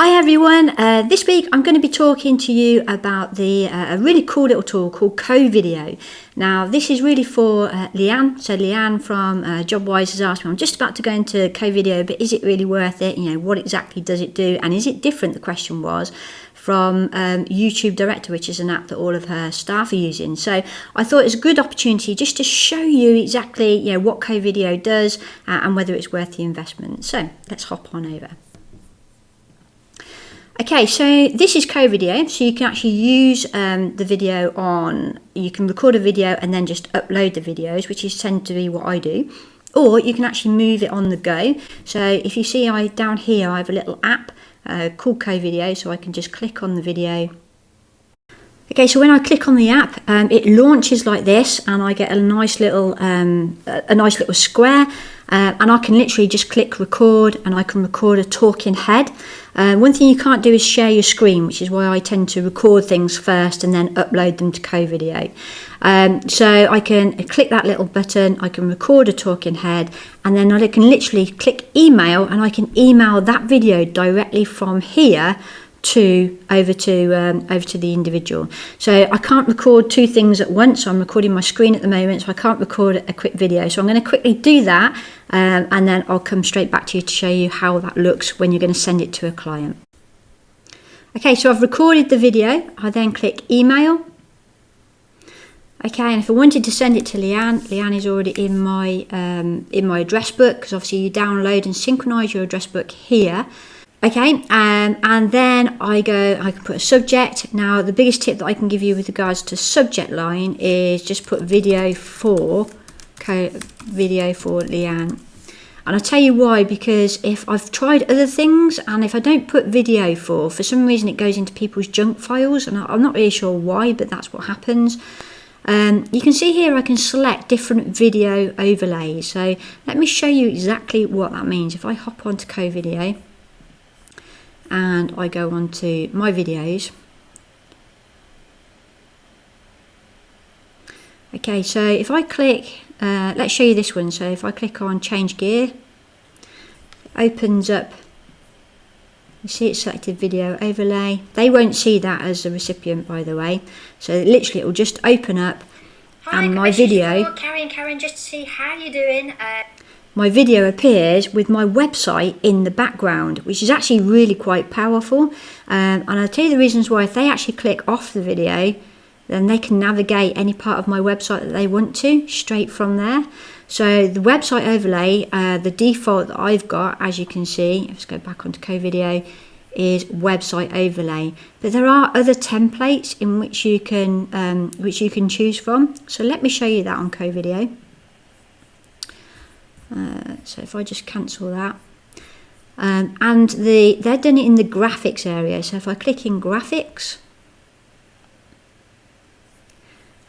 Hi everyone, this week I'm going to be talking to you about a really cool little tool called CoVideo. Now this is really for Leanne. So Leanne from JobWise has asked me, I'm just about to go into CoVideo, but is it really worth it? You know, what exactly does it do? And is it different, the question was, from YouTube Director, which is an app that all of her staff are using. So I thought it was a good opportunity just to show you exactly what CoVideo does and whether it's worth the investment. So let's hop on over. Okay, so this is CoVideo, so you can actually use the video you can record a video and then just upload the videos, which is tend to be what I do, or you can actually move it on the go. So if you see down here I have a little app called CoVideo, so I can just click on the video. Okay, so when I click on the app, it launches like this, and I get a nice little square, and I can literally just click record, and I can record a talking head. One thing you can't do is share your screen, which is why I tend to record things first and then upload them to CoVideo. So I can click that little button, I can record a talking head, and then I can literally click email, and I can email that video directly from here over to the individual. So I can't record two things at once. So I'm recording my screen at the moment, so I can't record a quick video. So I'm going to quickly do that, and then I'll come straight back to you to show you how that looks when you're going to send it to a client. Okay, so I've recorded the video. I then click email. Okay, and if I wanted to send it to Leanne is already in my address book, because obviously you download and synchronize your address book here. Okay, and then I can put a subject. Now, the biggest tip that I can give you with regards to subject line is just put video for Leanne. And I'll tell you why, because if I've tried other things, and if I don't put video for some reason it goes into people's junk files, and I'm not really sure why, but that's what happens. You can see here I can select different video overlays. So let me show you exactly what that means. If I hop onto CoVideo, and I go on to my videos. Okay, so if I click, let's show you this one. So if I click on change gear, it opens up, you see it's selected video overlay. They won't see that as a recipient, by the way. So literally it will just open up. Hi, and my video, Karen, just to see how you're doing. My video appears with my website in the background, which is actually really quite powerful. And I'll tell you the reasons why. If they actually click off the video, then they can navigate any part of my website that they want to straight from there. So the website overlay, the default that I've got, as you can see, let's go back onto CoVideo, is website overlay. But there are other templates in which you can choose from. So let me show you that on CoVideo. So if I just cancel that, and they're done it in the graphics area. So if I click in graphics,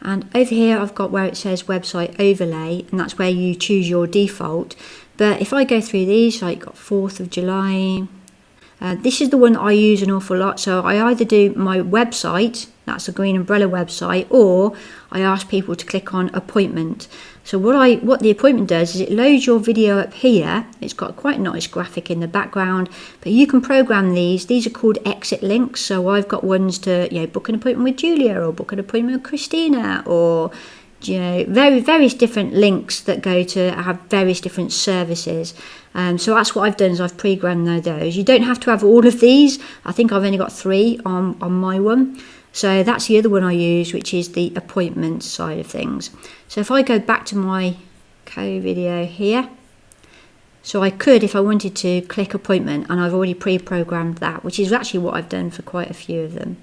and over here I've got where it says website overlay, and that's where you choose your default. But if I go through these, like got 4th of July, this is the one that I use an awful lot. So I either do my website, that's a Green Umbrella website, or I ask people to click on appointment. So what the appointment does is it loads your video up here. It's got quite a nice graphic in the background, but you can program these. These are called exit links. So I've got ones to book an appointment with Julia, or book an appointment with Christina, or various different links that go to have various different services. So that's what I've done, is I've pre-programmed those. You don't have to have all of these. I think I've only got 3 on my one. So that's the other one I use, which is the appointment side of things. So if I go back to my CoVideo here, so I could, if I wanted to, click appointment, and I've already pre-programmed that, which is actually what I've done for quite a few of them.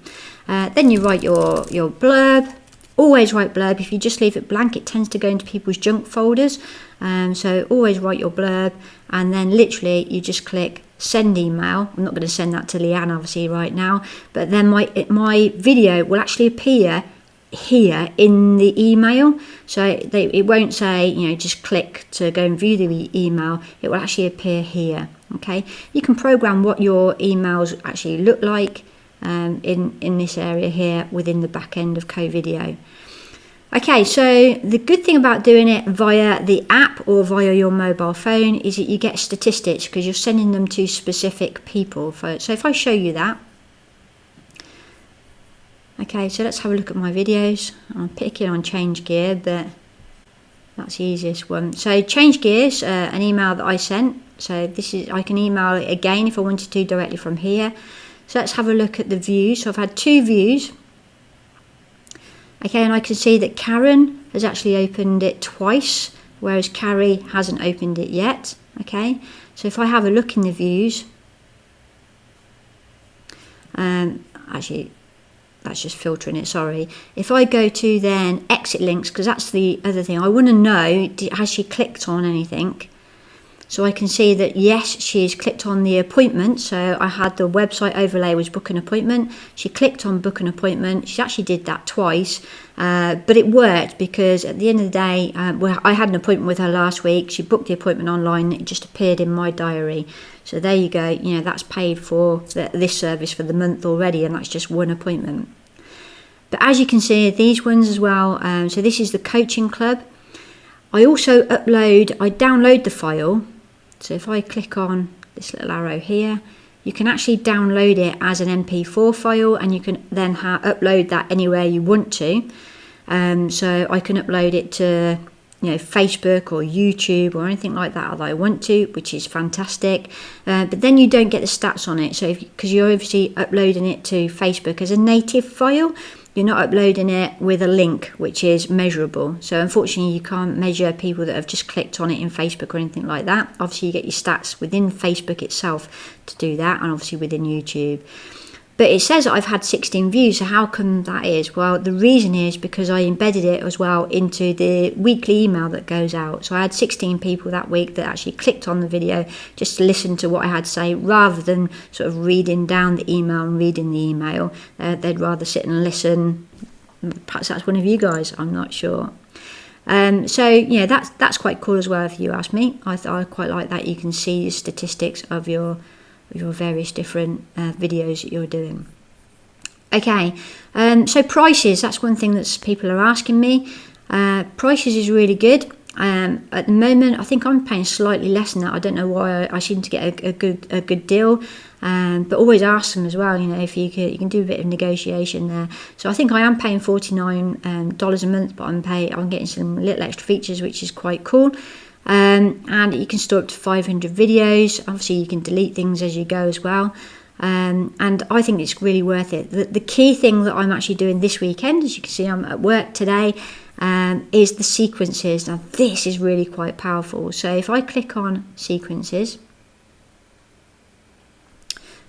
Then you write your blurb. Always write blurb. If you just leave it blank, it tends to go into people's junk folders. So always write your blurb, and then literally you just click send email. I'm not going to send that to Leanne obviously right now, but then my video will actually appear here in the email. So it won't say just click to go and view the email. It will actually appear here. Okay, you can program what your emails actually look like in this area here within the back end of CoVideo. Okay, so the good thing about doing it via the app or via your mobile phone is that you get statistics because you're sending them to specific people. So if I show you that, okay, so let's have a look at my videos. I'm picking on change gear, but that's the easiest one. So change gears, an email that I sent. So this is, I can email it again if I wanted to directly from here. So let's have a look at the views. So I've had 2 views. Okay, and I can see that Karen has actually opened it twice, whereas Carrie hasn't opened it yet. Okay, so if I have a look in the views, actually, that's just filtering it, sorry. If I go to then exit links, because that's the other thing, I want to know, has she clicked on anything? So I can see that yes, she's clicked on the appointment. So I had the website overlay was book an appointment. She clicked on book an appointment. She actually did that twice, but it worked because at the end of the day, I had an appointment with her last week. She booked the appointment online. It just appeared in my diary. So there you go. You know, that's paid for this service for the month already, and that's just one appointment. But as you can see, these ones as well. So this is the coaching club. I also download the file. So if I click on this little arrow here, you can actually download it as an MP4 file, and you can then upload that anywhere you want to. So I can upload it to, you know, Facebook or YouTube or anything like that I want to, which is fantastic. But then you don't get the stats on it. So because you're obviously uploading it to Facebook as a native file, you're not uploading it with a link which is measurable. So unfortunately you can't measure people that have just clicked on it in Facebook or anything like that. Obviously you get your stats within Facebook itself to do that, and obviously within YouTube. But it says I've had 16 views, so how come that is? Well, the reason is because I embedded it as well into the weekly email that goes out. So I had 16 people that week that actually clicked on the video just to listen to what I had to say, rather than sort of reading down the email and reading the email. They'd rather sit and listen. Perhaps that's one of you guys, I'm not sure. So yeah, that's quite cool as well if you ask me. I quite like that. You can see the statistics of your various different videos that you're doing. Okay, so prices, that's one thing that people are asking me. Prices is really good. At the moment, I think I'm paying slightly less than that. I don't know why. I seem to get a good deal. But always ask them as well, you know, if you can do a bit of negotiation there. So I think I am paying $49 a month, but I'm getting some little extra features, which is quite cool. And you can store up to 500 videos. Obviously you can delete things as you go as well, and I think it's really worth it. The key thing that I'm actually doing this weekend, as you can see I'm at work today, is the sequences. Now this is really quite powerful. So if I click on sequences,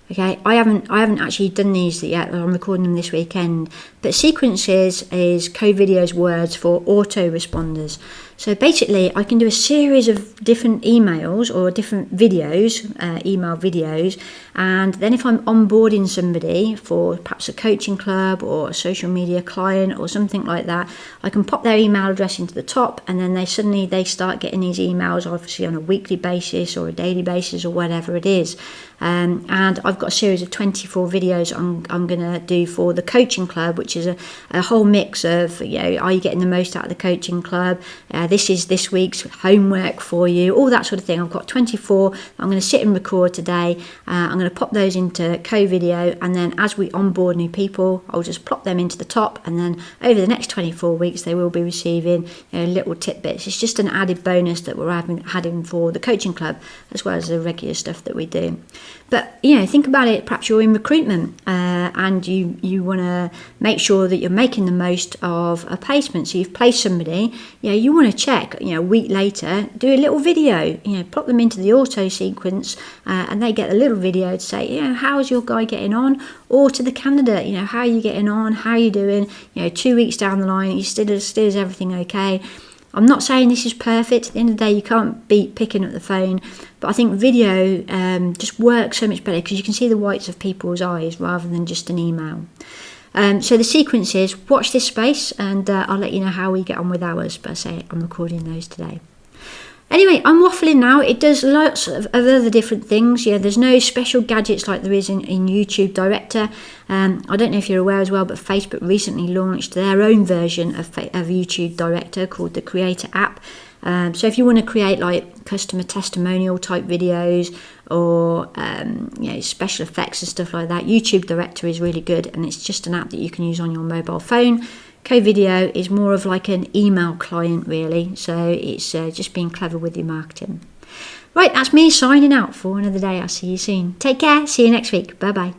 okay, I haven't actually done these yet. I'm recording them this weekend. But sequences is CoVideo's words for autoresponders. So basically, I can do a series of different emails or different videos, email videos, and then if I'm onboarding somebody for perhaps a coaching club or a social media client or something like that, I can pop their email address into the top, and then they start getting these emails, obviously on a weekly basis or a daily basis or whatever it is. And I've got a series of 24 videos I'm going to do for the coaching club, which is a whole mix of, you know, are you getting the most out of the coaching club? This is this week's homework for you, all that sort of thing. I've got 24 I'm going to sit and record today. I'm going to pop those into CoVideo, and then as we onboard new people, I'll just plop them into the top, and then over the next 24 weeks they will be receiving, you know, little tidbits. It's just an added bonus that we're adding for the coaching club, as well as the regular stuff that we do. But, you know, think about it, perhaps you're in recruitment and you want to make sure that you're making the most of a placement. So you've placed somebody, you know, you want to check, you know, a week later, do a little video, you know, plop them into the auto sequence, and they get a little video to say, you know, how's your guy getting on? Or to the candidate, you know, how are you getting on? How are you doing? You know, 2 weeks down the line, is everything okay? I'm not saying this is perfect. At the end of the day, you can't beat picking up the phone. But I think video just works so much better because you can see the whites of people's eyes rather than just an email. So the sequence is, watch this space, and I'll let you know how we get on with ours. But I say I'm recording those today. Anyway, I'm waffling now. It does lots of other different things. Yeah, there's no special gadgets like there is in YouTube Director. I don't know if you're aware as well, but Facebook recently launched their own version of YouTube Director called the Creator app. So if you want to create like customer testimonial type videos or special effects and stuff like that, YouTube Director is really good, and it's just an app that you can use on your mobile phone. CoVideo is more of like an email client really, so it's just being clever with your marketing. Right, that's me signing out for another day. I'll see you soon. Take care. See you next week. Bye bye.